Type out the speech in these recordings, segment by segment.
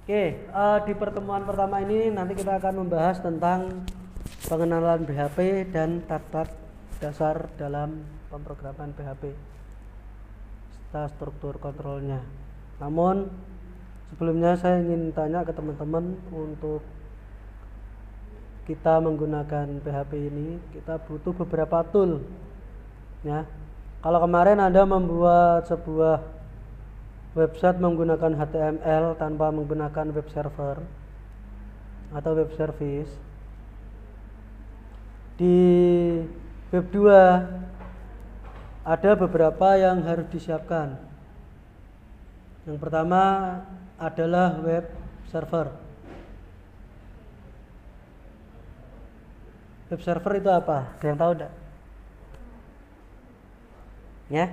Di pertemuan pertama ini nanti kita akan membahas tentang pengenalan PHP dan tata dasar dalam pemrograman PHP serta struktur kontrolnya. Namun sebelumnya saya ingin tanya ke teman-teman, untuk kita menggunakan PHP ini kita butuh beberapa tool ya. Kalau kemarin Anda membuat sebuah website menggunakan HTML tanpa menggunakan web server atau web service, di web 2 ada beberapa yang harus disiapkan. Yang pertama adalah web server. Web server itu apa? Ada yang tahu enggak? Ya?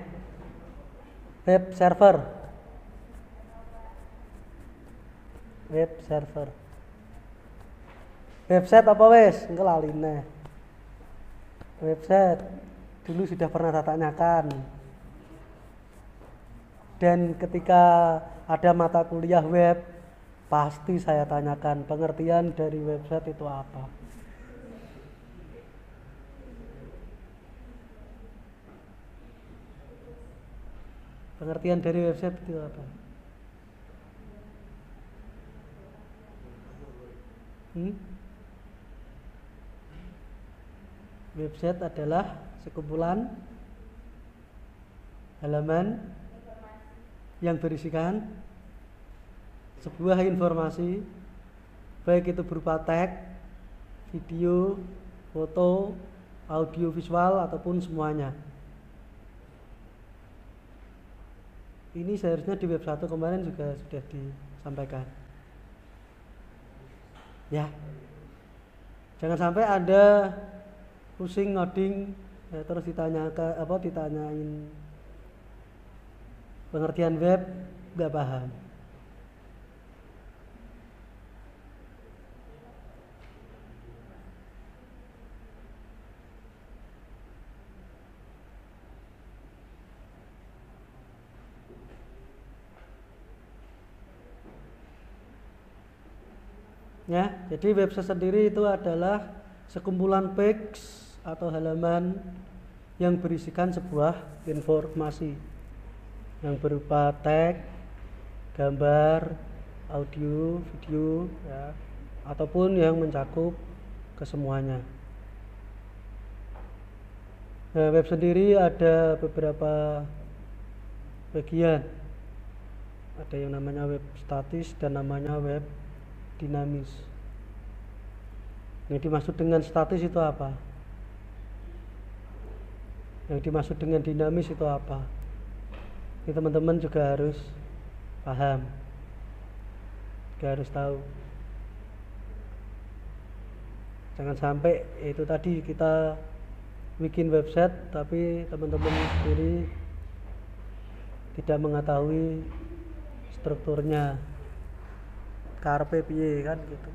Web server. Web server. Website apa wes? Engko laline. Website dulu sudah pernah saya tanyakan. Dan ketika ada mata kuliah web, pasti saya tanyakan pengertian dari website itu apa. Pengertian dari website itu apa? Website adalah sekumpulan halaman yang berisikan sebuah informasi, baik itu berupa teks, video, foto, audio visual, ataupun semuanya. Ini seharusnya di web 1 kemarin juga sudah disampaikan. Ya, jangan sampai ada pusing ngoding ya, terus ditanyain pengertian web nggak paham. Ya, jadi website sendiri itu adalah sekumpulan page atau halaman yang berisikan sebuah informasi yang berupa teks, gambar, audio, video, ya, ataupun yang mencakup kesemuanya. Nah, web sendiri ada beberapa bagian. Ada yang namanya web statis dan namanya web dinamis. Yang dimaksud dengan statis itu apa? Yang dimaksud dengan dinamis itu apa? Ini teman-teman juga harus paham, juga harus tahu. Jangan sampai itu tadi kita bikin website tapi teman-teman sendiri tidak mengetahui strukturnya, karepe piye kan gitu.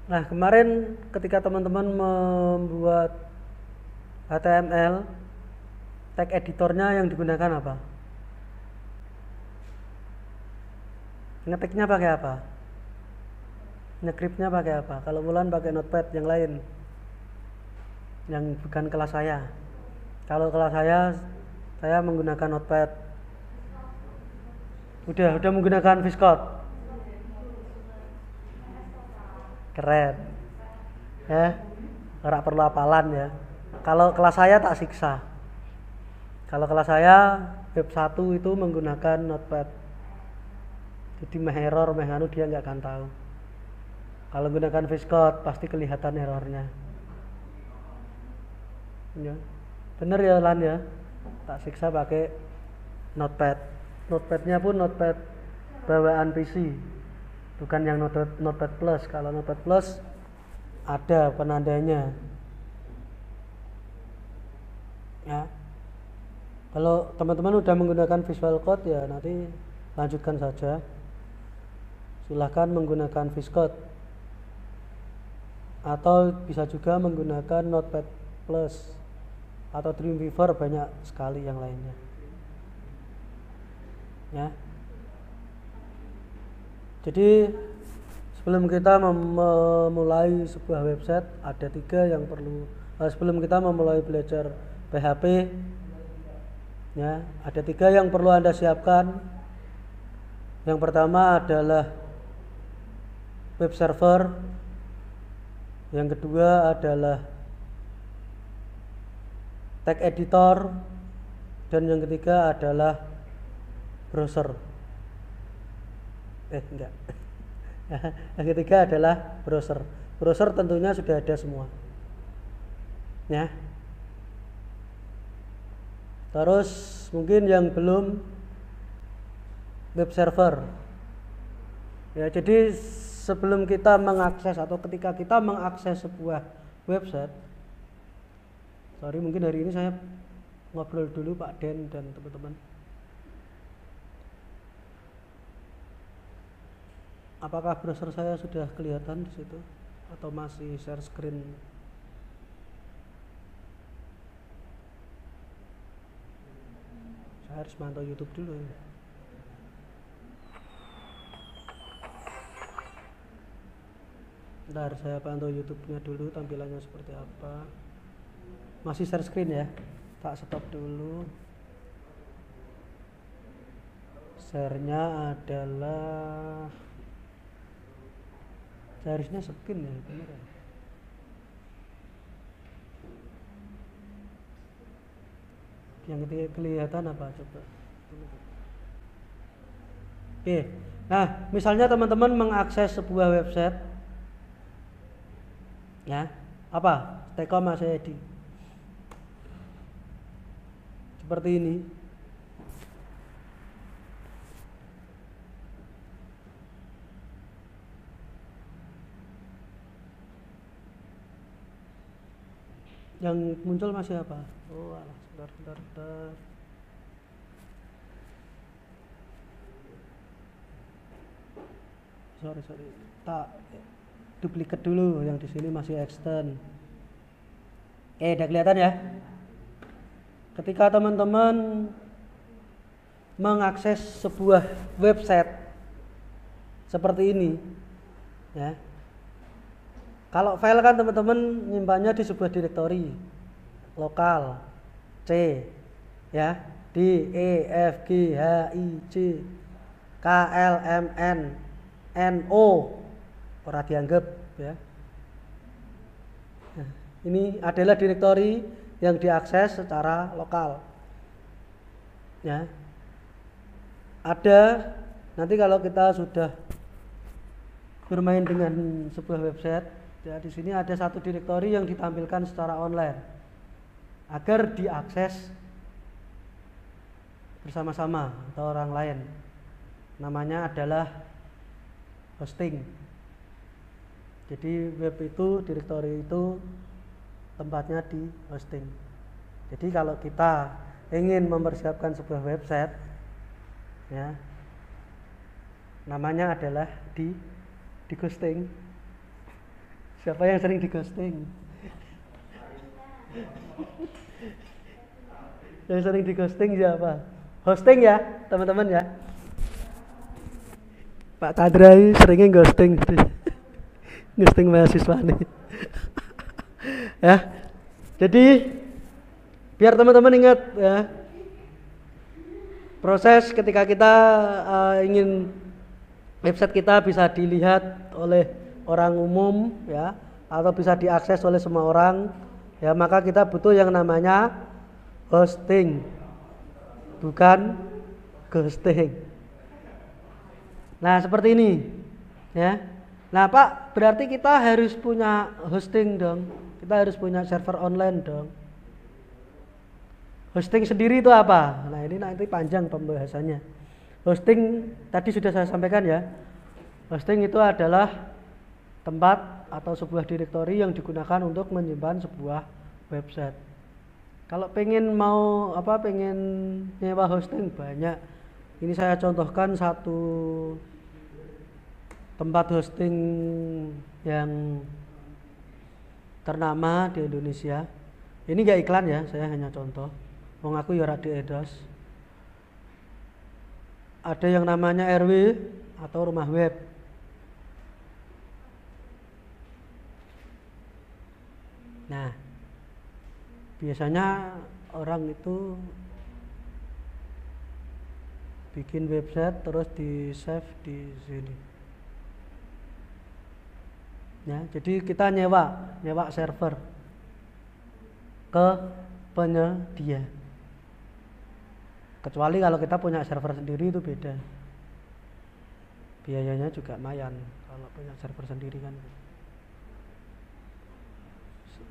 Nah, kemarin ketika teman-teman membuat HTML, tag editornya yang digunakan apa? Ngetiknya pakai apa? Nge-scriptnya pakai apa? Kalau Wulan pakai Notepad, yang lain yang bukan kelas saya. Kalau kelas saya menggunakan Notepad. Udah menggunakan VSCode. Keren ya, nggak perlu hafalan ya. Kalau kelas saya tak siksa. Kalau kelas saya web 1 itu menggunakan Notepad, jadi meh error dia nggak akan tahu. Kalau menggunakan VSCode pasti kelihatan errornya ya. Bener ya Lan ya, tak siksa pakai Notepad. Notepadnya pun Notepad bawaan PC, bukan yang Notepad Plus. Kalau Notepad Plus ada penandanya ya. Kalau teman-teman udah menggunakan Visual Code ya nanti lanjutkan saja. Silahkan menggunakan VSCode atau bisa juga menggunakan Notepad Plus atau Dreamweaver, banyak sekali yang lainnya ya. Jadi sebelum kita memulai sebuah website ada 3 yang perlu sebelum kita memulai belajar PHP ya, ada 3 yang perlu Anda siapkan. Yang pertama adalah web server, yang kedua adalah tag editor, dan yang ketiga adalah browser. Enggak. Yang ketiga adalah browser. Browser tentunya sudah ada semua. Ya. Terus mungkin yang belum, web server. Ya, jadi sebelum kita mengakses atau ketika kita mengakses sebuah website, mungkin hari ini saya ngobrol dulu Pak Den dan teman-teman. Apakah browser saya sudah kelihatan di situ atau masih share screen? Saya harus mantau YouTube dulu ya. Bentar, saya pantau YouTube-nya dulu tampilannya seperti apa. Masih share screen ya. Tak stop dulu. Share-nya adalah seharusnya screen ya, benar ya. Yang kelihatan apa coba? Oke. Nah, misalnya teman-teman mengakses sebuah website ya, apa? Staycom Mas Edi. Seperti ini. Yang muncul masih apa? Oh, alah, sebentar. Sorry. Tak duplikat dulu, yang di sini masih extend. Udah kelihatan ya? Ketika teman-teman mengakses sebuah website seperti ini ya. Kalau file kan teman-teman nyimpannya di sebuah direktori lokal C ya, D E F G H I J K L M N N O, ora dianggap ya. Nah, ini adalah direktori yang diakses secara lokal ya. Ada nanti kalau kita sudah bermain dengan sebuah website ya, di sini ada satu direktori yang ditampilkan secara online agar diakses bersama-sama atau orang lain. Namanya adalah hosting. Jadi web itu, direktori itu tempatnya di hosting. Jadi kalau kita ingin mempersiapkan sebuah website ya, namanya adalah di ghosting. Siapa yang sering di ghosting? Yang sering di ghosting siapa? Hosting ya teman-teman ya. Pak Chandra seringnya ghosting. Ghosting mahasiswa nih. Ya. Jadi biar teman-teman ingat ya, proses ketika kita ingin website kita bisa dilihat oleh orang umum ya, atau bisa diakses oleh semua orang ya, maka kita butuh yang namanya hosting, bukan ghosting. Nah seperti ini ya. Nah Pak, berarti kita harus punya hosting dong, kita harus punya server online dong. Hosting sendiri itu apa? Nah ini nanti panjang pembahasannya. Hosting tadi sudah saya sampaikan ya. Hosting itu adalah tempat atau sebuah direktori yang digunakan untuk menyimpan sebuah website. Kalau pengen mau pengen nyewa hosting banyak. Ini saya contohkan satu tempat hosting yang ternama di Indonesia. Ini gak iklan ya, saya hanya contoh. Wong aku ya ora diendorse. Ada yang namanya RW atau rumah web. Nah, biasanya orang itu bikin website terus di save di sini. Ya, jadi kita nyewa server ke penyedia. Kecuali kalau kita punya server sendiri itu beda. Biayanya juga lumayan kalau punya server sendiri kan.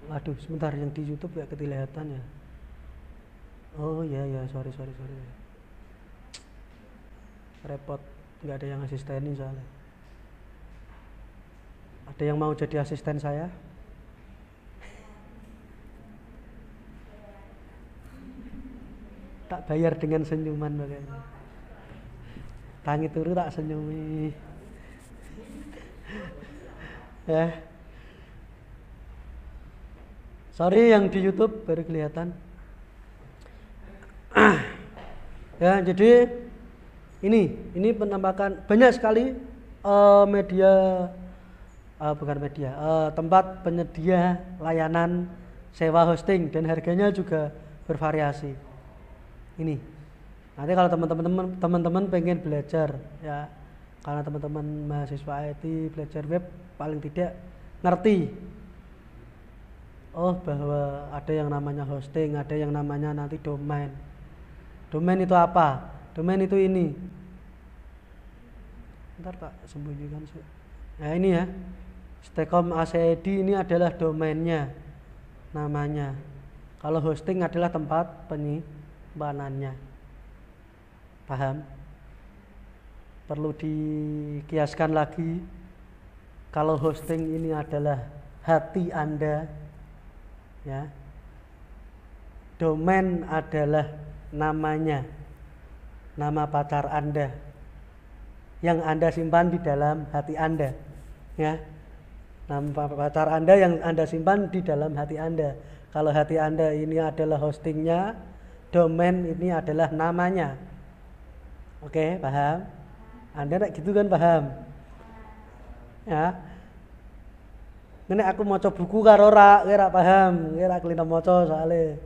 Waduh, sebentar, yang di YouTube gak kelihatan ya. Oh ya, sorry. Repot, nggak ada yang asistenin soalnya. Ada yang mau jadi asisten saya? Tak bayar dengan senyuman bagaimana? Tangi turu tak senyumi. Ya. Sorry yang di YouTube baru kelihatan. Ya, jadi ini penampakan banyak sekali tempat penyedia layanan sewa hosting dan harganya juga bervariasi. Ini. Nanti kalau teman-teman pengen belajar ya, karena teman-teman mahasiswa IT belajar web paling tidak ngerti bahwa ada yang namanya hosting, ada yang namanya nanti domain. Domain itu apa? Domain itu ini. Ntar tak sembunyikan sih. Nah ini ya, Stacom ACID ini adalah domainnya, namanya. Kalau hosting adalah tempat penyimpanannya. Paham? Perlu dikiaskan lagi. Kalau hosting ini adalah hati Anda, ya. Domain adalah namanya, nama pacar Anda yang Anda simpan di dalam hati Anda, ya. Nama pacar Anda yang Anda simpan di dalam hati Anda. Kalau hati Anda ini adalah hostingnya, domain ini adalah namanya. Oke, paham? Anda nak gitu kan paham? Ya. Ini aku maca buku karo ora paham, ora kelina maca soalnya.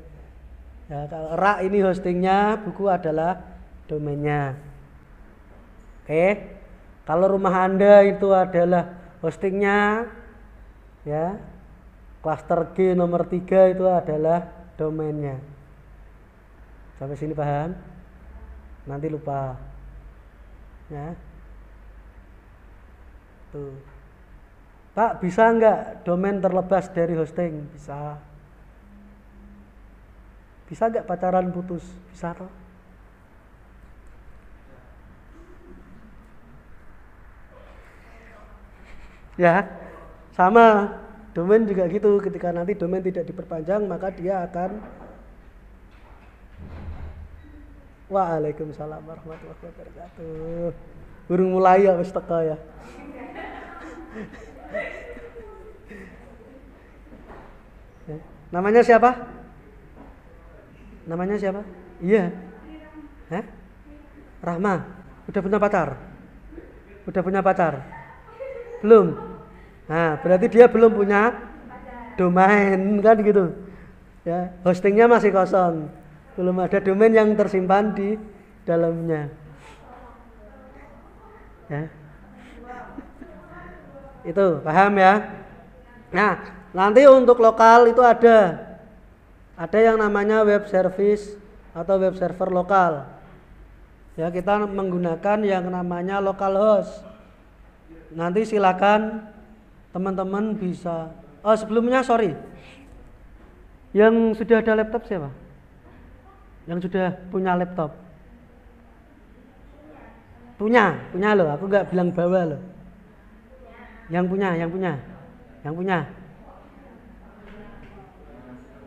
Ya, kalau rak ini hostingnya, buku adalah domainnya. Oke. Kalau rumah Anda itu adalah hostingnya, ya. Cluster G nomor 3 itu adalah domainnya. Sampai sini paham? Nanti lupa. Ya. Tuh. Pak, bisa nggak domain terlepas dari hosting? Bisa. Bisa nggak pacaran putus? Bisa toh? Ya, sama. Domain juga gitu. Ketika nanti domain tidak diperpanjang, maka dia akan. Waalaikumsalam warahmatullahi wabarakatuh. Burung mulai ya wis teko ya. Namanya siapa? Namanya siapa? Iya. Hah? Rahma. Udah punya pacar? Udah punya pacar? Belum. Nah, berarti dia belum punya domain kan gitu. Ya, hostingnya masih kosong. Belum ada domain yang tersimpan di dalamnya. Ya. Itu, paham ya? Nah, nanti untuk lokal itu ada yang namanya web service atau web server lokal. Ya, kita menggunakan yang namanya localhost. Nanti silakan teman-teman bisa. Oh, sebelumnya sorry. Yang sudah ada laptop siapa? Yang sudah punya laptop? Punya loh. Aku nggak bilang bawa loh. Yang punya.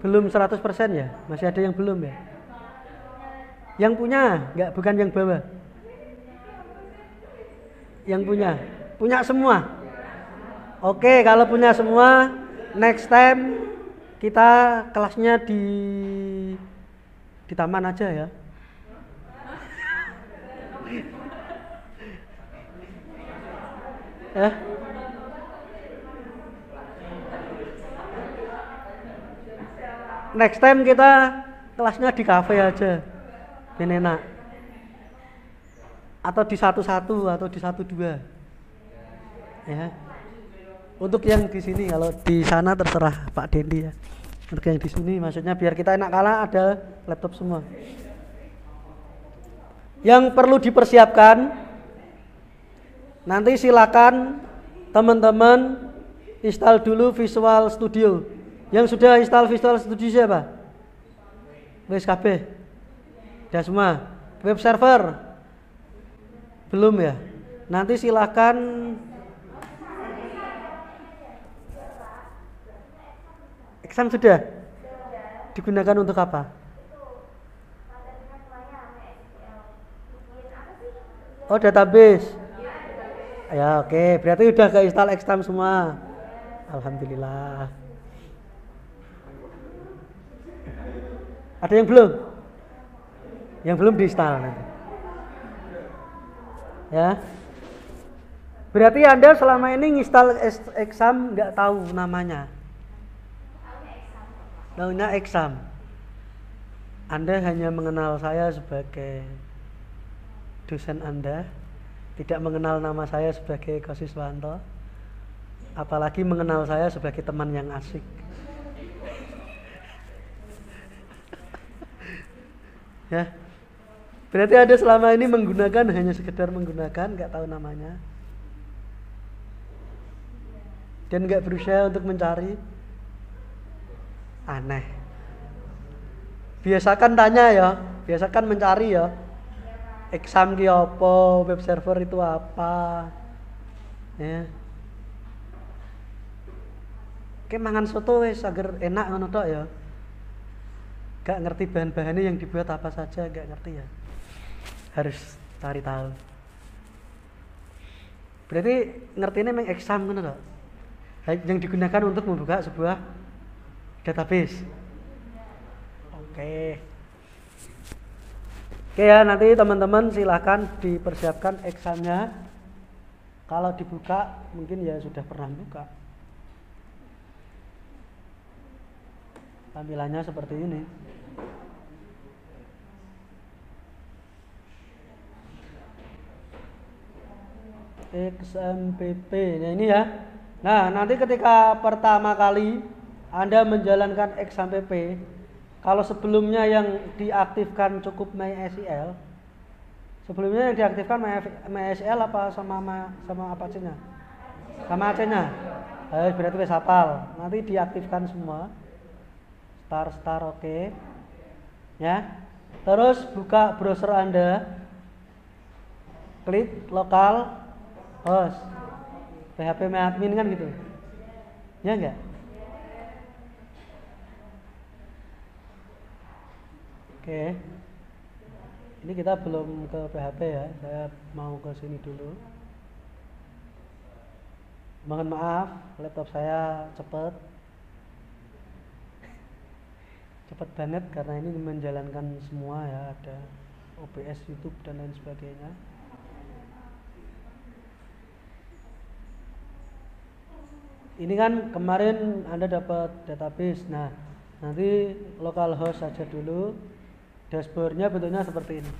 Belum 100% ya? Masih ada yang belum ya? Yang punya, enggak, bukan yang bawa. Yang punya. Punya semua. Oke, kalau punya semua, next time kita kelasnya di taman aja ya. Ya. Next time kita kelasnya di cafe aja. Biar enak. Atau di satu-satu atau di satu-dua. Ya. Untuk yang di sini, kalau di sana terserah Pak Dendi ya. Untuk yang di sini maksudnya biar kita enak kalah ada laptop semua. Yang perlu dipersiapkan, nanti silakan teman-teman install dulu Visual Studio. Yang sudah install Visual Studio siapa? WSKB. Sudah semua. Web server belum ya? Nanti silakan exam sudah? Digunakan untuk apa? Oh, database. Ya, oke. Berarti udah keinstall exam semua. Alhamdulillah. Ada yang belum? Yang belum diinstal nanti. Ya. Berarti Anda selama ini nginstal exam nggak tahu namanya. Namanya exam. Anda hanya mengenal saya sebagai dosen Anda, tidak mengenal nama saya sebagai Kosiswanto, apalagi mengenal saya sebagai teman yang asik. Ya, berarti Anda selama ini menggunakan hanya sekedar menggunakan, nggak tahu namanya, dan nggak berusaha untuk mencari. Aneh. Biasakan tanya ya, biasakan mencari ya. Exam ki apa, web server itu apa. Ya. Oke, mangan soto wis agar enak ngono tok ya. Gak ngerti bahan-bahannya yang dibuat apa saja, gak ngerti ya. Harus cari tahu. Berarti ngertinya memang exam ngono tok. Yang digunakan untuk membuka sebuah database. Oke. Oke ya, nanti teman-teman silahkan dipersiapkan examnya. Kalau dibuka mungkin ya sudah pernah buka. Tampilannya seperti ini. XMPP. Nah ini ya. Nah, nanti ketika pertama kali Anda menjalankan XMPP, kalau sebelumnya yang diaktifkan cukup MySQL, sebelumnya yang diaktifkan MySQL apa sama apa C-nya? Sama AC-nya. Berarti wis hafal. Nanti diaktifkan semua. Start oke. Ya. Terus buka browser Anda. Klik lokal host. PHP admin kan gitu. Ya enggak? Oke. Ini kita belum ke PHP ya. Saya mau ke sini dulu. Mohon maaf, laptop saya cepat. Cepat banget karena ini menjalankan semua ya, ada OBS, YouTube dan lain sebagainya. Ini kan kemarin Anda dapat database. Nah, nanti localhost saja dulu. Dashboardnya bentuknya seperti ini.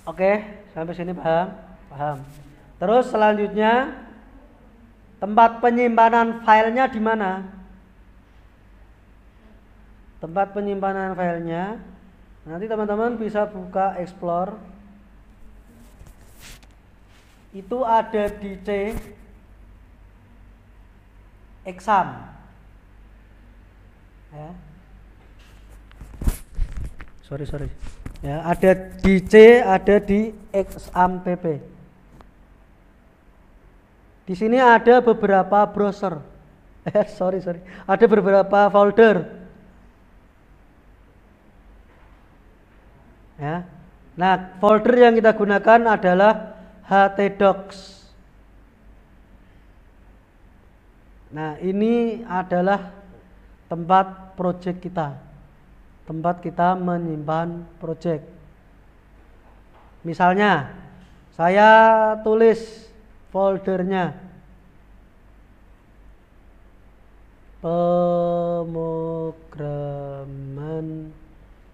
Oke, sampai sini paham? Paham. Terus selanjutnya tempat penyimpanan filenya di mana? Tempat penyimpanan filenya nanti teman-teman bisa buka explore. Itu ada di C exam. Ya. Sorry. Ya, ada di C, ada di XAMPP. Di sini ada beberapa browser. sorry. Ada beberapa folder. Ya. Nah, folder yang kita gunakan adalah htdocs. Nah, ini adalah tempat project kita. Tempat kita menyimpan project. Misalnya, saya tulis foldernya pemrograman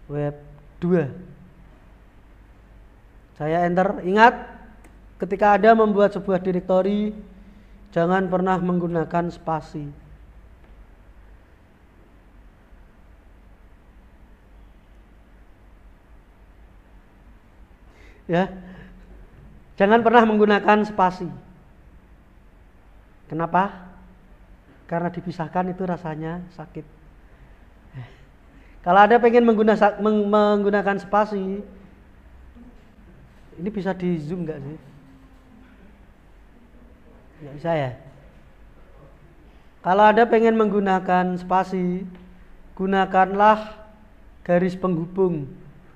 web 2. Saya enter. Ingat, ketika Anda membuat sebuah direktori, jangan pernah menggunakan spasi. Ya. Jangan pernah menggunakan spasi. Kenapa? Karena dipisahkan itu rasanya sakit. Kalau Anda pengen menggunakan spasi, ini bisa di zoom nggak sih? Nggak bisa ya? Kalau Anda pengen menggunakan spasi, gunakanlah garis penghubung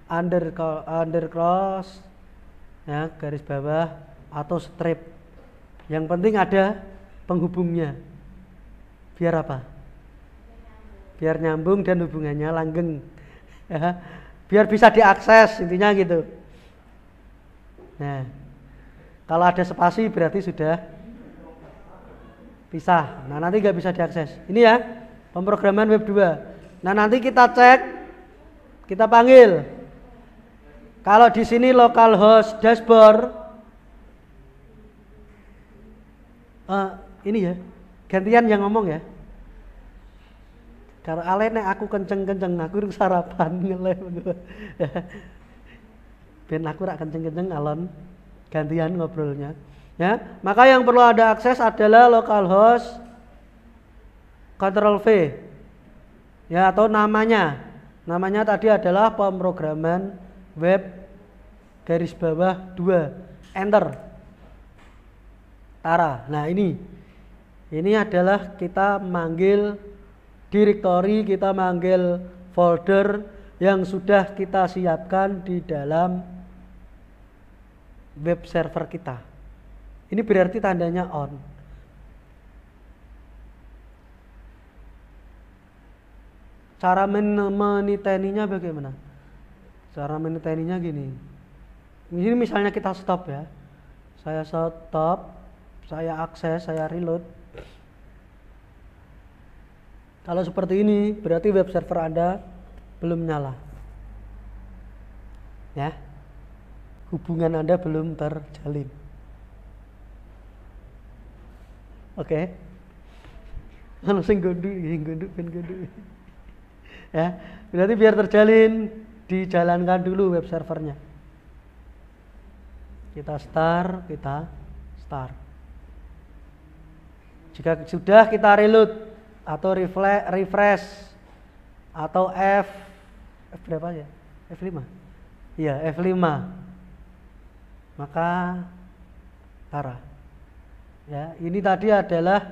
undercross, ya, garis bawah atau strip. Yang penting ada penghubungnya. Biar apa? Biar nyambung dan hubungannya langgeng. Ya, biar bisa diakses, intinya gitu. Nah, kalau ada spasi berarti sudah pisah. Nah, nanti nggak bisa diakses. Ini ya, pemrograman web 2. Nah, nanti kita cek, kita panggil. Kalau di sini localhost dashboard, ini ya, gantian yang ngomong ya. Kalau alene aku kenceng-kenceng, aku sarapan ngeleh. Ben aku rak kenceng-kenceng alon, gantian ngobrolnya. Ya, maka yang perlu ada akses adalah localhost Ctrl+V. Ya, atau namanya. Namanya tadi adalah pemrograman web garis bawah 2. Enter. Tara. Nah, ini adalah kita manggil directory, kita manggil folder yang sudah kita siapkan di dalam web server kita. Ini berarti tandanya on. Cara meniteninya bagaimana? Cara meniteninya gini. Ini misalnya kita stop ya. Saya stop, saya akses, saya reload. Kalau seperti ini berarti web server Anda belum nyala. Ya. Hubungan Anda belum terjalin. Oke. Langsung gondok. Ya, berarti biar terjalin dijalankan dulu web servernya. Kita start. Jika sudah, kita reload atau refresh atau F berapa ya? F5. Iya, F5. Maka Tara. Ya, ini tadi adalah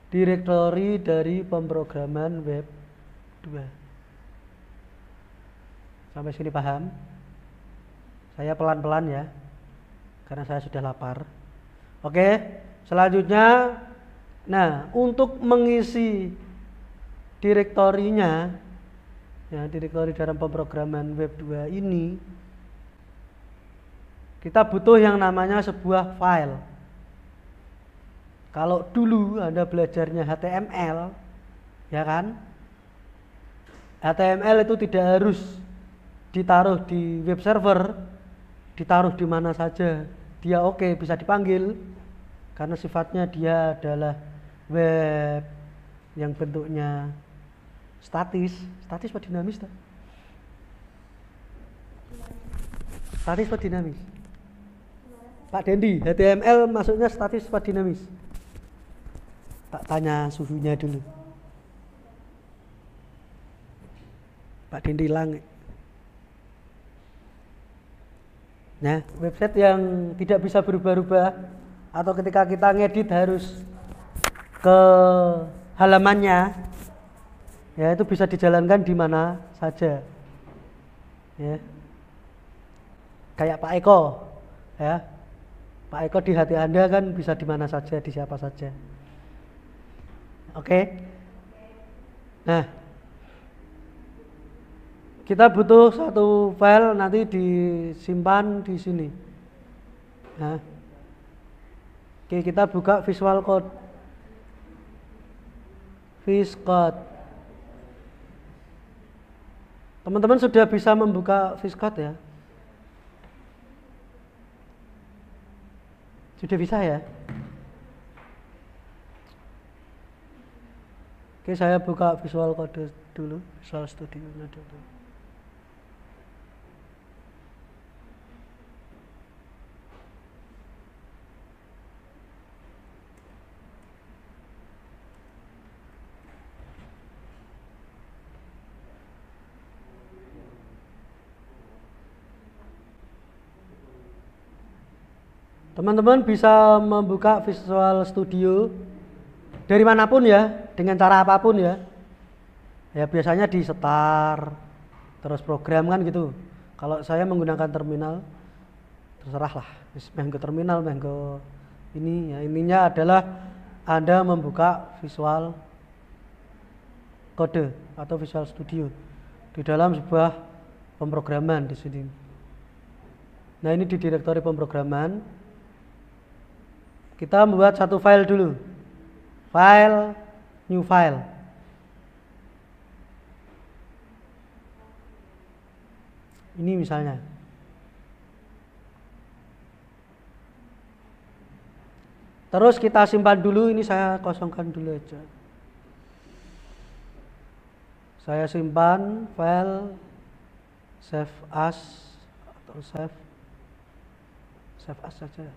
direktori dari pemrograman web 2. Sampai sini paham? Saya pelan-pelan ya, karena saya sudah lapar. Oke, selanjutnya, nah, untuk mengisi direktorinya, ya, direktori dalam pemrograman web 2 ini, kita butuh yang namanya sebuah file. Kalau dulu Anda belajarnya HTML, ya kan? HTML itu tidak harus ditaruh di web server, ditaruh di mana saja. Dia oke, bisa dipanggil, karena sifatnya dia adalah web yang bentuknya statis atau dinamis? Statis atau dinamis? Pak Dendi, HTML maksudnya statis atau dinamis? Tak tanya suhunya dulu. Pak Dendi Lang. Nah, website yang tidak bisa berubah-ubah atau ketika kita ngedit harus ke halamannya, ya itu bisa dijalankan di mana saja, ya. Kayak Pak Eko, ya. Pak Eko di hati Anda kan bisa di mana saja, di siapa saja. Oke. Nah, kita butuh satu file nanti disimpan di sini. Nah, oke, kita buka Visual Code. VS Code. Teman-teman sudah bisa membuka VS Code ya? Sudah bisa ya? Oke, saya buka Visual Code dulu, Visual Studio dulu. Teman-teman bisa membuka Visual Studio dari manapun ya, dengan cara apapun ya. Ya biasanya di start, terus program kan gitu. Kalau saya menggunakan terminal, terserah lah. Menggo terminal, menggo ini ya. Intinya adalah Anda membuka Visual Code atau Visual Studio di dalam sebuah pemrograman di sini. Nah ini di direktori pemrograman. Kita membuat satu file dulu. File, new file. Ini misalnya. Terus kita simpan dulu, ini saya kosongkan dulu aja. Saya simpan file save as atau save as saja.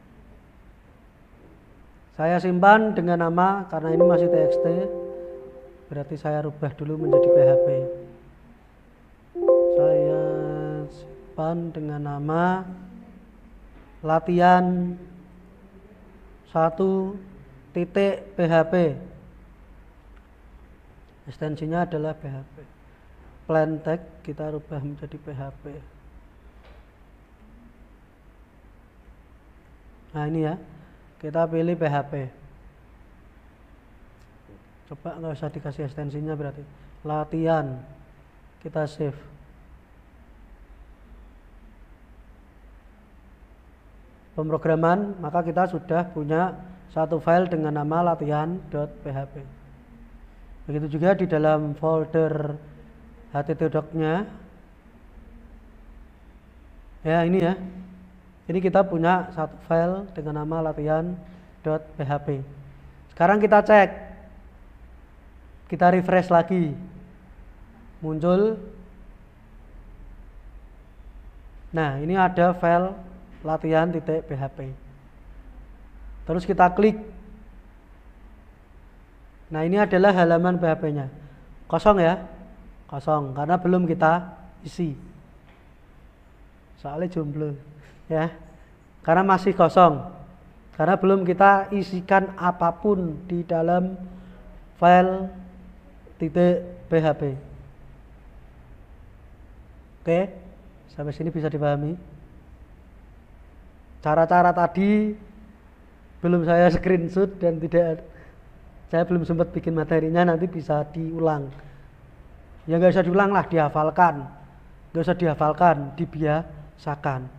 Saya simpan dengan nama, karena ini masih txt, berarti saya rubah dulu menjadi PHP. Saya simpan dengan nama latihan 1.php. Ekstensinya adalah PHP. Plain text kita rubah menjadi PHP. Nah ini ya. Kita pilih PHP. Coba nggak usah dikasih ekstensinya berarti. Latihan. Kita save. Pemrograman, maka kita sudah punya satu file dengan nama latihan.php. Begitu juga di dalam folder htdoc-nya. Ya ini ya. Ini kita punya satu file dengan nama latihan.php. Sekarang kita cek. Kita refresh lagi. Muncul. Nah, ini ada file latihan.php. Terus kita klik. Nah, ini adalah halaman PHP-nya. Kosong ya. Kosong karena belum kita isi. Soalnya jomblo. Ya, karena masih kosong, karena belum kita isikan apapun di dalam file .php. Oke, sampai sini bisa dipahami. Cara-cara tadi belum saya screenshot dan saya belum sempat bikin materinya, nanti bisa diulang. Ya nggak usah diulang lah, dihafalkan. Nggak usah dihafalkan, dibiasakan.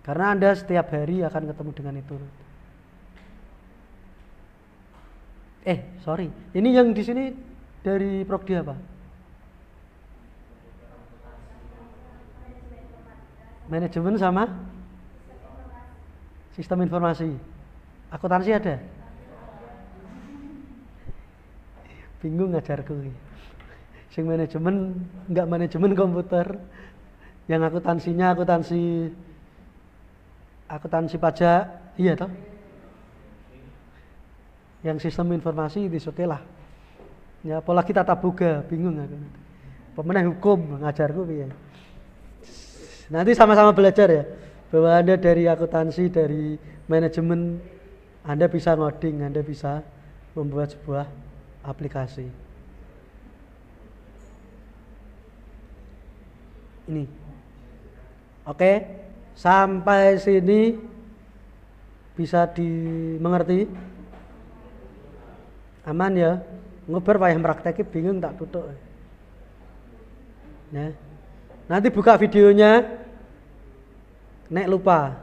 Karena Anda setiap hari akan ketemu dengan itu. Sorry. Ini yang di sini dari Prodi apa? Manajemen sama sistem informasi. Akuntansi ada? Bingung ngajarku. Sing manajemen enggak manajemen komputer. Yang akuntansinya akuntansi pajak, iya toh? Yang sistem informasi oke lah. Ya apalagi tata boga, bingung aku. Pemenang hukum ngajarku piye. Nanti sama-sama belajar ya. Bahwa Anda dari akuntansi, dari manajemen, Anda bisa ngoding, Anda bisa membuat sebuah aplikasi. Ini. Oke, sampai sini bisa dimengerti? Aman ya? Ngobar payah prakteknya bingung tak tutup. Ya. Nanti buka videonya. Nek lupa.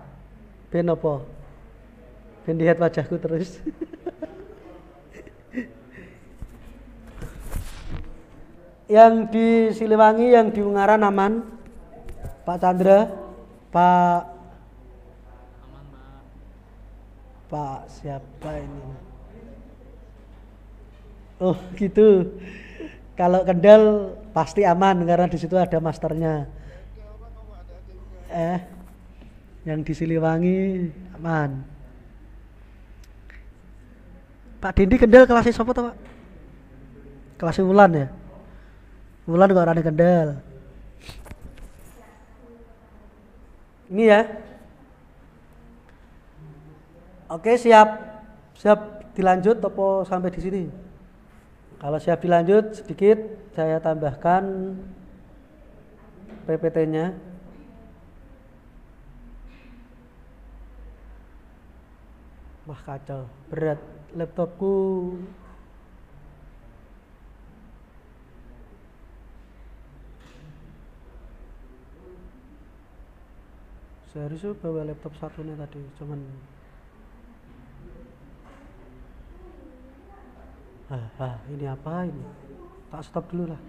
Ben apa? Ben lihat wajahku terus. Yang di Siliwangi, yang di Ungaran aman? Pak Chandra? Pak siapa ini? Oh gitu. Kalau Kendal pasti aman karena di situ ada masternya. Yang di Siliwangi aman. Pak Dindi Kendal kelasnya siapa tuh Pak? Kelasnya Wulan ya? Wulan kok orangnya Kendal. Ini ya. Oke, siap dilanjut atau sampai di sini? Kalau siap dilanjut sedikit saya tambahkan PPT-nya. Wah kacau, berat laptopku. Seharusnya bawa laptop satunya tadi, cuman ini apa ini? Tak stop dulu lah.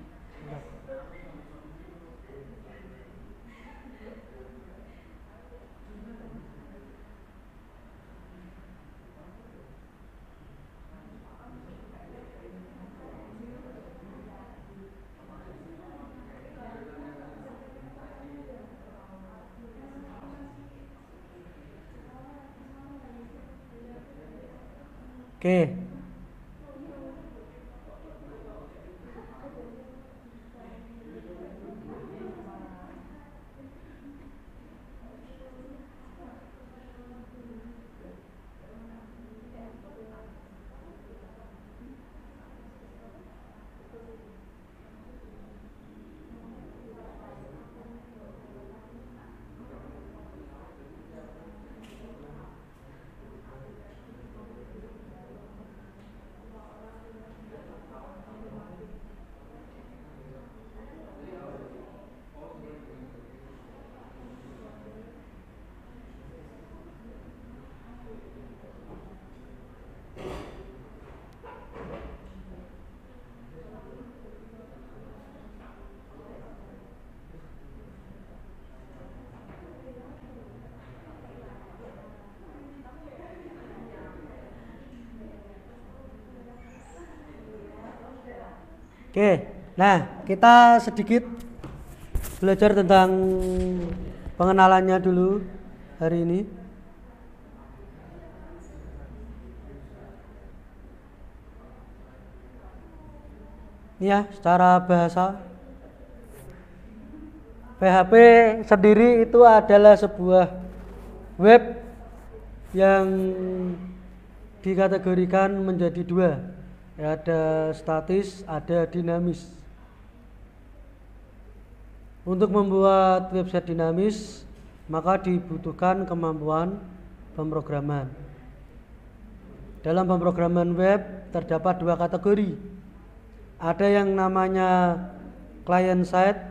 Oke. Oke, nah kita sedikit belajar tentang pengenalannya dulu hari ini. Ini ya, secara bahasa PHP sendiri itu adalah sebuah web yang dikategorikan menjadi dua. Ada statis, ada dinamis. Untuk membuat website dinamis, maka dibutuhkan kemampuan pemrograman. Dalam pemrograman web terdapat dua kategori. Ada yang namanya client side,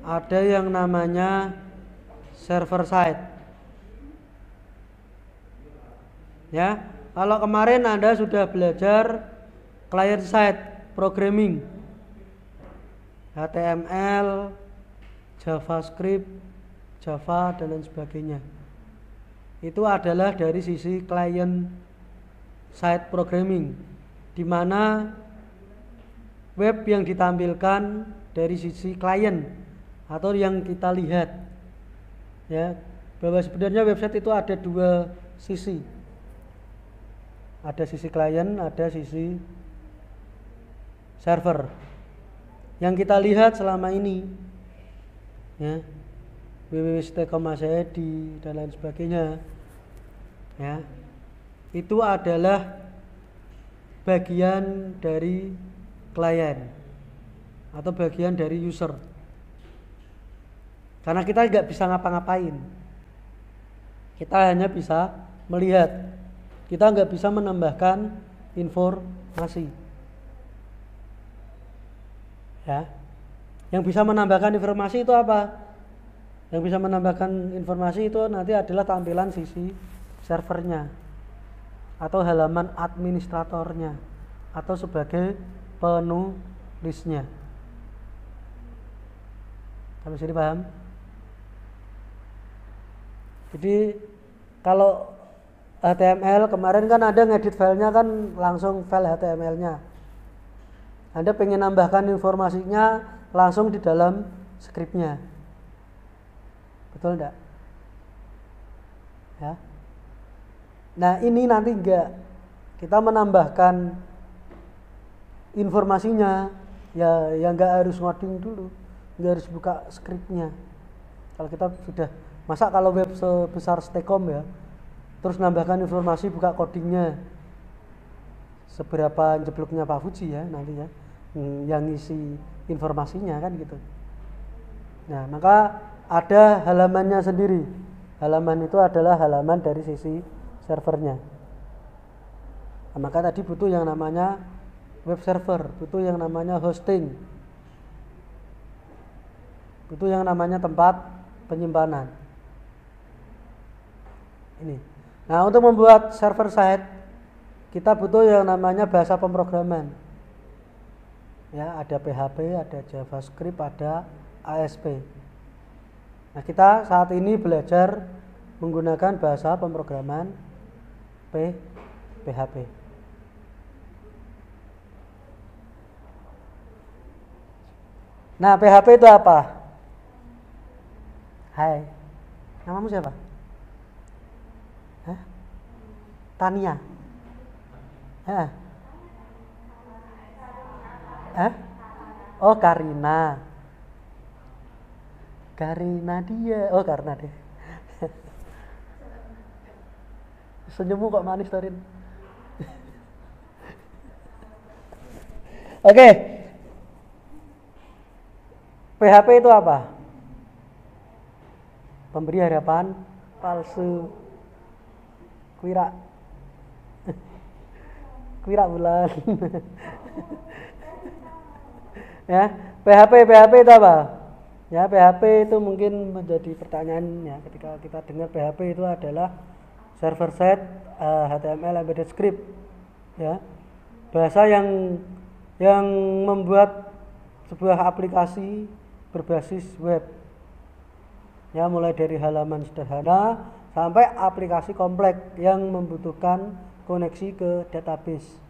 ada yang namanya server side. Ya, kalau kemarin Anda sudah belajar client side programming, HTML, JavaScript, Java dan lain sebagainya. Itu adalah dari sisi client side programming, di mana web yang ditampilkan dari sisi klien atau yang kita lihat. Ya, bahwa sebenarnya website itu ada dua sisi. Ada sisi klien, ada sisi server. Yang kita lihat selama ini, ya, www.stekom.id dan lain sebagainya, ya, itu adalah bagian dari klien atau bagian dari user. Karena kita nggak bisa ngapa-ngapain. Kita hanya bisa melihat. Kita nggak bisa menambahkan informasi. Ya. Yang bisa menambahkan informasi itu apa? Yang bisa menambahkan informasi itu nanti adalah tampilan sisi servernya atau halaman administratornya atau sebagai penulisnya. Sampai sini paham? Jadi kalau HTML kemarin kan ada ngedit filenya kan langsung file HTML-nya. Anda pengen nambahkan informasinya langsung di dalam skripnya. Betul enggak? Ya. Nah ini nanti enggak. Kita menambahkan informasinya ya yang enggak harus ngoding dulu. Enggak harus buka skripnya. Kalau kita sudah, masa kalau web sebesar Stekom ya, terus nambahkan informasi buka codingnya, seberapa jebloknya Pak Fuji ya nanti ya, yang ngisi informasinya kan gitu. Nah maka ada halamannya sendiri. Halaman itu adalah halaman dari sisi servernya. Nah, maka tadi butuh yang namanya web server, butuh yang namanya hosting, butuh yang namanya tempat penyimpanan. Ini. Nah, untuk membuat server side kita butuh yang namanya bahasa pemrograman. Ya, ada PHP, ada JavaScript, ada ASP. Nah, kita saat ini belajar menggunakan bahasa pemrograman PHP. Nah, PHP itu apa? Hai, namamu siapa? Hah? Tania. Hah? Hah? Oh, Karina. Karina dia. Oh, karena deh. Senyummu kok manis, Torin. Oke. PHP itu apa? Pemberi harapan palsu. Kuira bulan. Ya, PHP itu apa? Ya, PHP itu mungkin menjadi pertanyaan ya ketika kita dengar PHP itu adalah server side HTML embedded script. Ya. Bahasa yang membuat sebuah aplikasi berbasis web. Ya, mulai dari halaman sederhana sampai aplikasi kompleks yang membutuhkan koneksi ke database.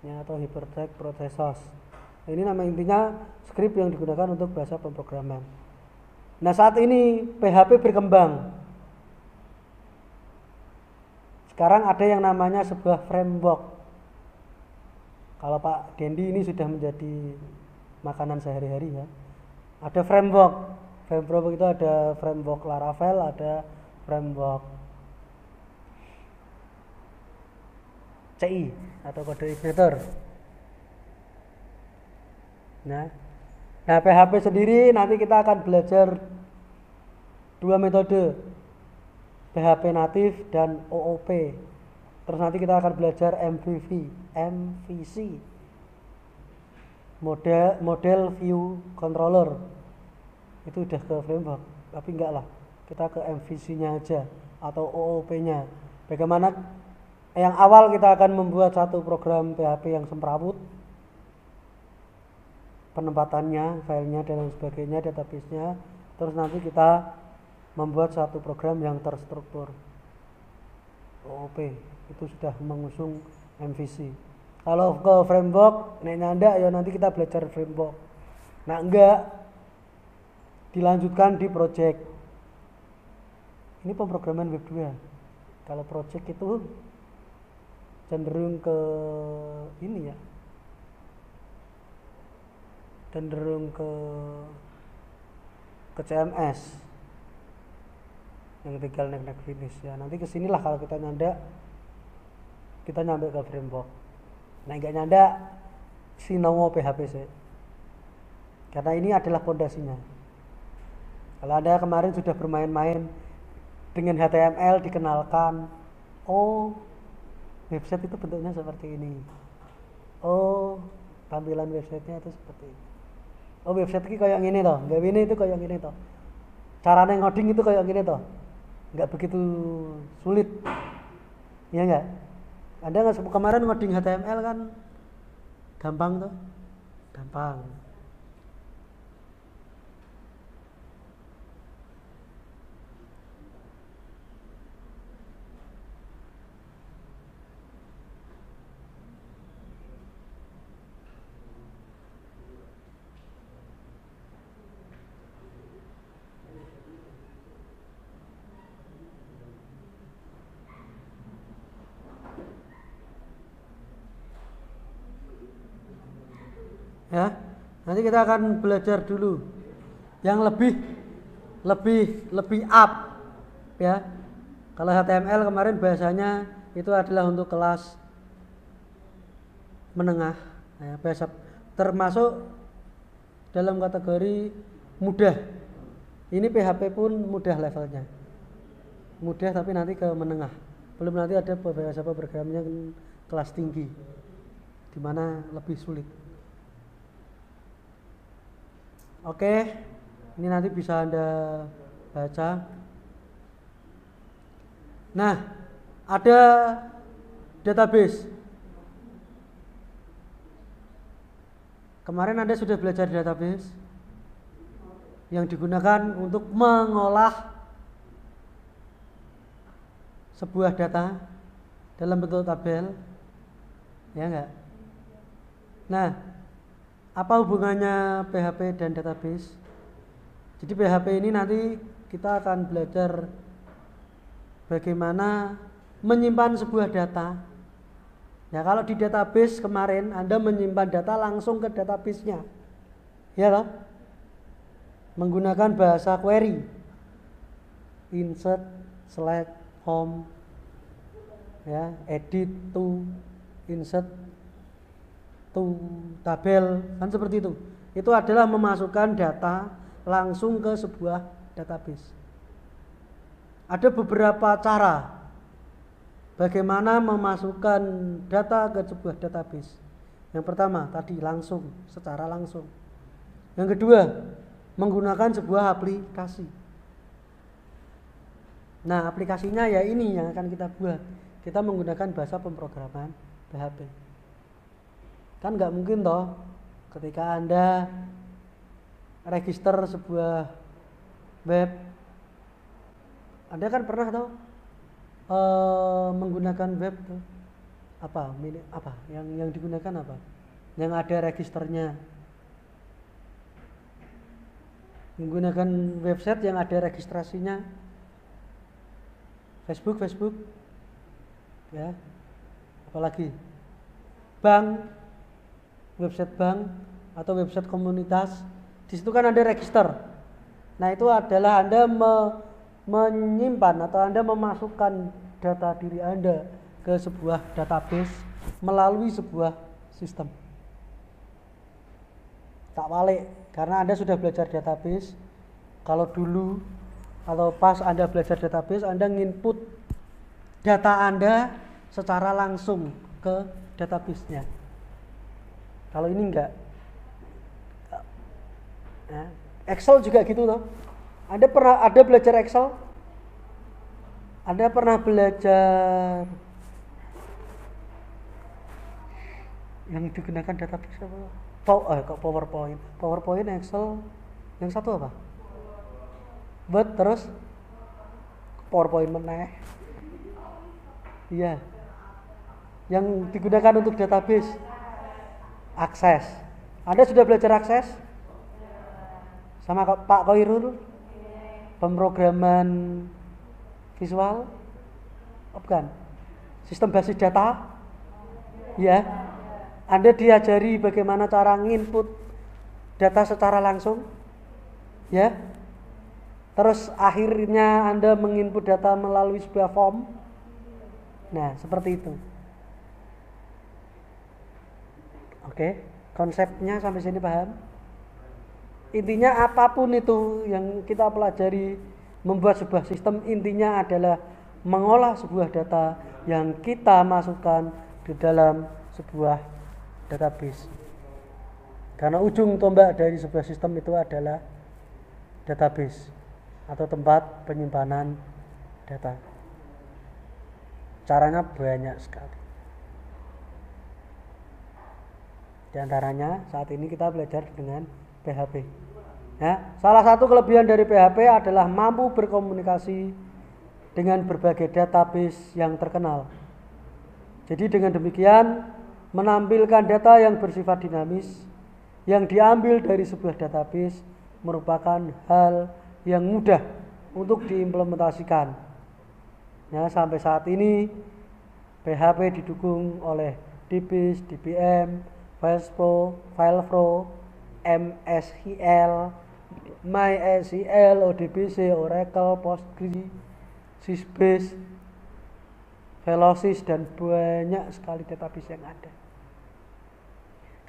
Ya, atau hypertext processors. Ini nama intinya script yang digunakan untuk bahasa pemrograman. Nah, saat ini PHP berkembang. Sekarang ada yang namanya sebuah framework. Kalau Pak Dendi ini sudah menjadi makanan sehari-hari ya. Ada framework. Framework itu ada framework Laravel, ada framework CI atau kode ignitor. Nah, PHP sendiri nanti kita akan belajar dua metode, PHP natif dan OOP. Terus nanti kita akan belajar MVC, model view controller. Itu udah ke framework, tapi enggak lah, kita ke MVC-nya aja atau OOP-nya. Bagaimana yang awal kita akan membuat satu program PHP yang semrawut, penempatannya, filenya dan lain sebagainya, database-nya. Terus nanti kita membuat satu program yang terstruktur. OOP itu sudah mengusung MVC. Kalau ke framework, nanda ya nanti kita belajar framework. Nah enggak, dilanjutkan di project. Ini pemrograman web 2. Kalau project itu cenderung ke ini ya, cenderung ke CMS yang tinggal nek finish ya. Nanti kesinilah kalau kita nyanda kita nyampe ke framework. Nah nggak nyanda sinau PHP sih, karena ini adalah fondasinya. Kalau Anda kemarin sudah bermain-main dengan HTML, dikenalkan, oh website itu bentuknya seperti ini, oh tampilan websitenya itu seperti ini, oh website ini kayak gini toh, nggak ini itu kayak gini toh, caranya ngoding itu kayak gini toh, nggak begitu sulit, ya nggak? Anda nggak kemarin ngoding HTML kan gampang tuh, gampang. Ya, nanti kita akan belajar dulu yang lebih up ya. Kalau HTML kemarin bahasanya itu adalah untuk kelas menengah ya, bahasa termasuk dalam kategori mudah. Ini PHP pun mudah levelnya, mudah tapi nanti ke menengah, belum nanti ada bahasa programnya kelas tinggi di mana lebih sulit. Oke, ini nanti bisa Anda baca. Nah, ada database. Kemarin Anda sudah belajar database yang digunakan untuk mengolah sebuah data dalam bentuk tabel, ya enggak? Nah, apa hubungannya PHP dan database? Jadi PHP ini nanti kita akan belajar bagaimana menyimpan sebuah data. Ya kalau di database kemarin Anda menyimpan data langsung ke database-nya. Ya toh? Menggunakan bahasa query. Insert, select, home, ya, edit to, insert to tabel, kan seperti itu. Itu adalah memasukkan data langsung ke sebuah database. Ada beberapa cara bagaimana memasukkan data ke sebuah database. Yang pertama tadi langsung, secara langsung. Yang kedua, menggunakan sebuah aplikasi. Nah, aplikasinya ya ini yang akan kita buat. Kita menggunakan bahasa pemrograman PHP. Kan nggak mungkin toh ketika Anda register sebuah web, Anda kan pernah toh menggunakan web tuh apa yang digunakan apa, yang ada registernya, menggunakan website yang ada registrasinya, Facebook ya, apalagi bank, website bank atau website komunitas. Di situ kan ada register. Nah, itu adalah Anda menyimpan atau Anda memasukkan data diri Anda ke sebuah database melalui sebuah sistem. Tak balik, karena Anda sudah belajar database. Kalau dulu atau pas Anda belajar database, Anda nginput data Anda secara langsung ke database-nya. Kalau ini enggak. Nah, Excel juga gitu loh. Anda pernah belajar Excel? Anda pernah belajar yang digunakan database apa? PowerPoint. PowerPoint, Excel. Yang satu apa? Word, terus PowerPoint meneh. Iya. Yang digunakan untuk database. Akses. Anda sudah belajar akses? Sama Pak Koirul? Pemrograman visual? Bukan. Sistem basis data? Ya. Anda diajari bagaimana cara nginput data secara langsung? Ya. Terus akhirnya Anda menginput data melalui sebuah form? Nah, seperti itu. Oke, konsepnya sampai sini paham? Intinya apapun itu yang kita pelajari membuat sebuah sistem, intinya adalah mengolah sebuah data yang kita masukkan di dalam sebuah database. Karena ujung tombak dari sebuah sistem itu adalah database atau tempat penyimpanan data. Caranya banyak sekali. Di antaranya saat ini kita belajar dengan PHP. Ya, salah satu kelebihan dari PHP adalah mampu berkomunikasi dengan berbagai database yang terkenal. Jadi dengan demikian menampilkan data yang bersifat dinamis yang diambil dari sebuah database merupakan hal yang mudah untuk diimplementasikan. Ya, sampai saat ini PHP didukung oleh DBase, DBM, FileFlow, MSQL, MySQL, ODBC, Oracle, Postgres, Sysbase, Velocis, dan banyak sekali database yang ada.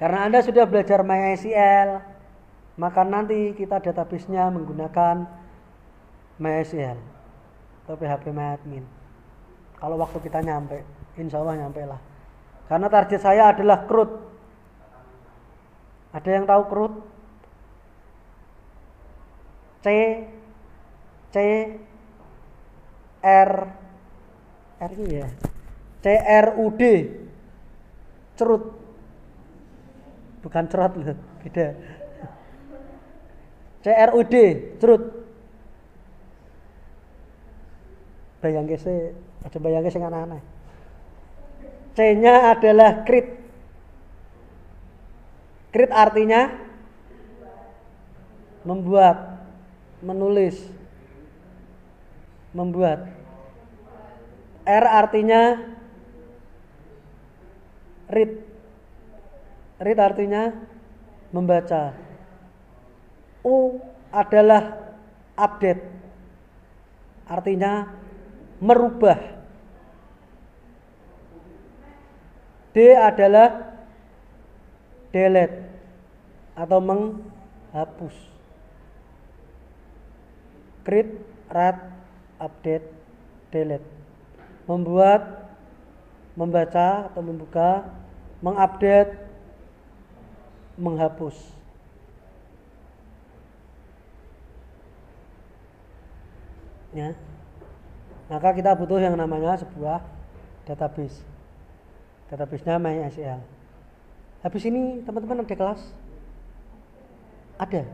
Karena Anda sudah belajar MySQL, maka nanti kita database-nya menggunakan MySQL atau PHP MyAdmin. Kalau waktu kita nyampe, insya Allah nyampe lah. Karena target saya adalah CRUD. Ada yang tahu CRUD? CRUD, cerut, bukan cerot loh, beda. CRUD, cerut. Bayangke sih, aja bayangke sing aneh-aneh. C-nya adalah create. Create artinya membuat, menulis, membuat. R artinya read. Read artinya membaca. U adalah update. Artinya merubah. D adalah delete atau menghapus. Create, write, update, delete. Membuat, membaca atau membuka, mengupdate, menghapus. Ya. Maka kita butuh yang namanya sebuah database. Database-nya MySQL. Habis ini teman-teman ada kelas? Ada.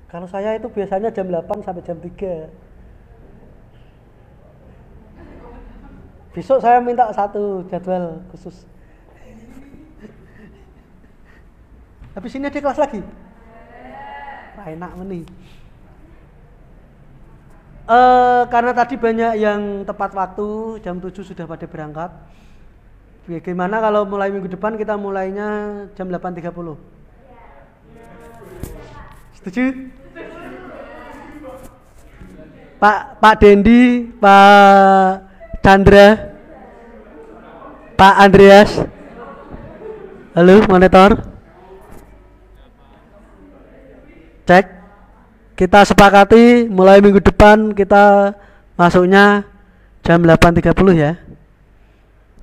Kalau saya itu biasanya jam 8 sampai jam 3. Besok saya minta satu jadwal khusus. Habis ini ada kelas lagi? Enak nih. Karena tadi banyak yang tepat waktu, jam 7 sudah pada berangkat. Bagaimana kalau mulai minggu depan kita mulainya jam 8.30? Setuju? Pak Dendi, Pak Chandra, Pak Andreas. Halo, monitor. Cek. Kita sepakati mulai minggu depan kita masuknya jam 8.30 ya.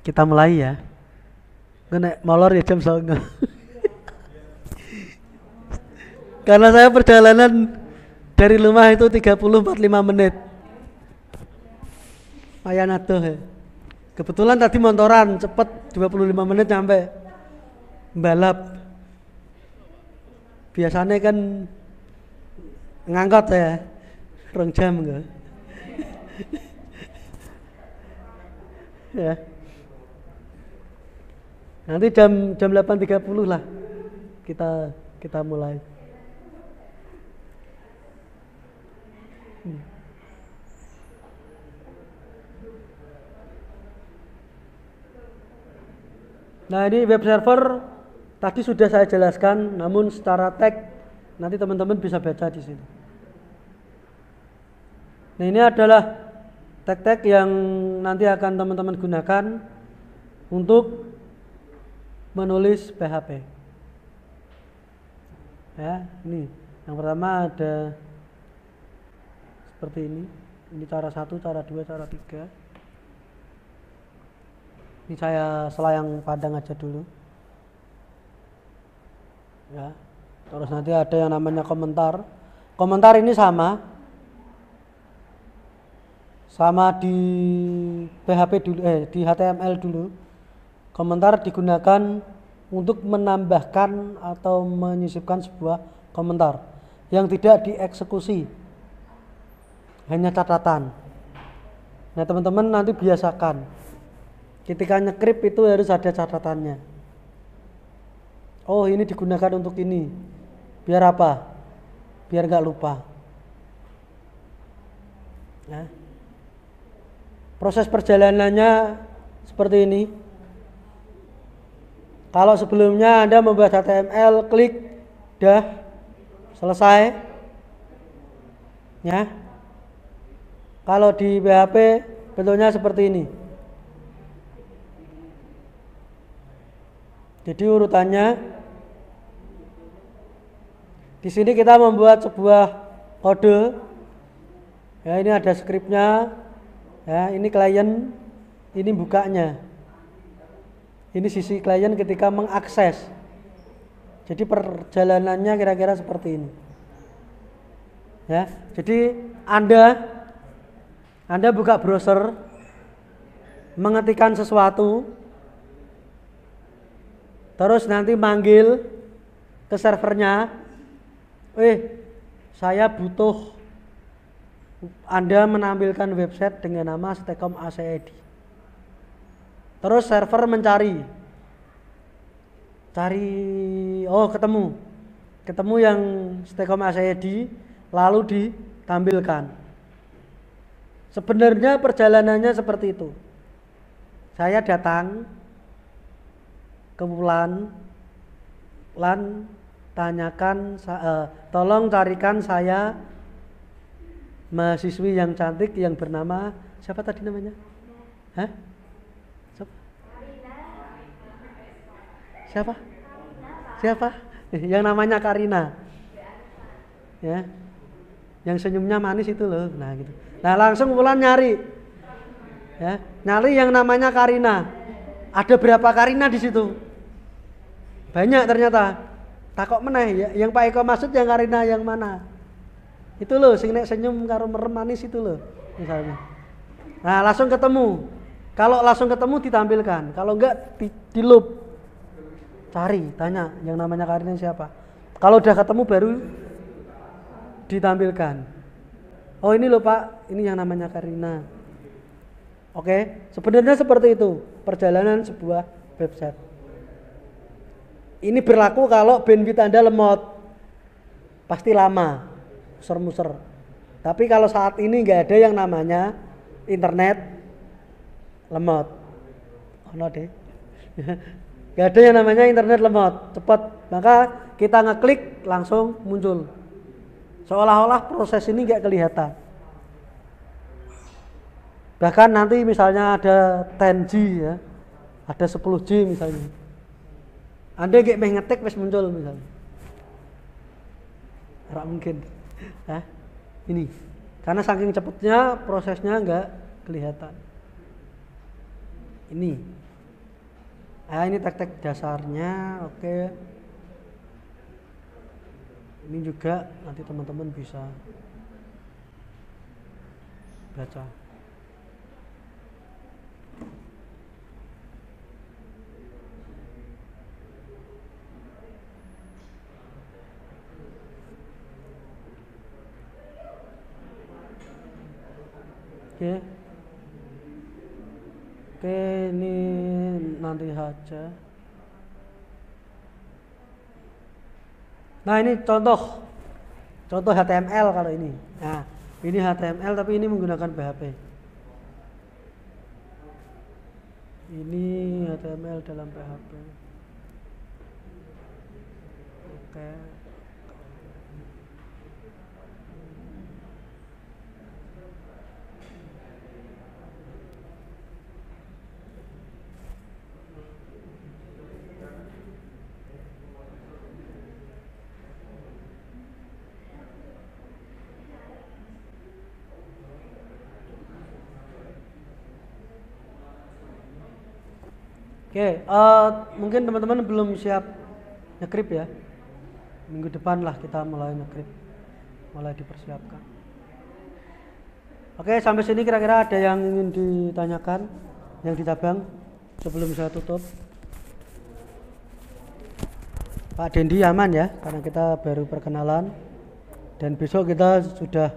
Kita mulai ya. Nek molor ya jam 9. Karena saya perjalanan dari rumah itu 30-45 menit. Lumayan aduh ya. Kebetulan tadi motoran cepet 25 menit sampai balap. Biasanya kan ngangkot ya 2 jam enggak. Ya. Nanti jam 8.30 lah kita mulai. Nah, ini web server tadi sudah saya jelaskan, namun secara teks nanti teman-teman bisa baca di sini. Nah, ini adalah tag-tag yang nanti akan teman-teman gunakan untuk menulis PHP. Ya, ini. Yang pertama ada seperti ini. Ini cara 1, cara 2, cara 3. Ini saya selayang pandang aja dulu. Ya. Terus nanti ada yang namanya komentar. Komentar ini sama di PHP dulu, di HTML dulu. Komentar digunakan untuk menambahkan atau menyisipkan sebuah komentar yang tidak dieksekusi, hanya catatan. Nah teman-teman nanti biasakan ketika nyekrip itu harus ada catatannya. Oh ini digunakan untuk ini, biar apa? Biar gak lupa. Nah, proses perjalanannya seperti ini. Kalau sebelumnya Anda membuat HTML, klik, dah, selesai. Ya. Kalau di PHP bentuknya seperti ini. Jadi urutannya di sini kita membuat sebuah kode. Ya, ini ada skripnya. Ya, ini klien, ini bukanya. Ini sisi klien ketika mengakses. Jadi perjalanannya kira-kira seperti ini. Ya, jadi Anda buka browser, mengetikkan sesuatu, terus nanti manggil ke servernya, saya butuh Anda menampilkan website dengan nama Stekom ACID. Terus server mencari, ketemu yang Stekom ACID, lalu ditampilkan. Sebenarnya perjalanannya seperti itu. Saya datang ke Wulan, tanyakan, tolong carikan saya mahasiswi yang cantik yang bernama siapa tadi namanya? Hah? Siapa? Yang namanya Karina. Ya. Yang senyumnya manis itu loh. Nah, gitu. Nah, langsung Wulan nyari. Ya, nyari yang namanya Karina. Ada berapa Karina di situ? Banyak ternyata. Takok meneh ya, yang Pak Eko maksud yang Karina yang mana? Itu loh sing nek senyum karo merem manis itu loh, misalnya. Nah, langsung ketemu. Kalau langsung ketemu ditampilkan, kalau enggak di loop. Cari, tanya yang namanya Karina siapa. Kalau udah ketemu baru ditampilkan. Oh ini loh Pak, ini yang namanya Karina. Oke, sebenarnya seperti itu perjalanan sebuah website. Ini berlaku kalau bandwidth Anda lemot, pasti lama, muser-muser. Tapi kalau saat ini nggak ada yang namanya internet lemot. Ono deh. Gak ada yang namanya internet lemot, cepat. Maka kita ngeklik langsung muncul. Seolah-olah proses ini gak kelihatan. Bahkan nanti misalnya ada 10G ya, ada 10G misalnya. Anda gak ngetik wis muncul misalnya. Ora mungkin. Ini. Karena saking cepatnya prosesnya gak kelihatan. Ini. Ini tek-tek dasarnya, oke. Ini juga nanti teman-teman bisa baca. Oke. Oke, ini nanti aja. Nah, ini contoh HTML kalau ini. Nah, ini HTML tapi ini menggunakan PHP. Ini HTML dalam PHP. Oke. Oke, mungkin teman-teman belum siap nyekrip ya. Minggu depan lah kita mulai nyekrip, mulai dipersiapkan. Oke, sampai sini kira-kira ada yang ingin ditanyakan, yang di cabang sebelum saya tutup. Pak Dendi aman ya, karena kita baru perkenalan dan besok kita sudah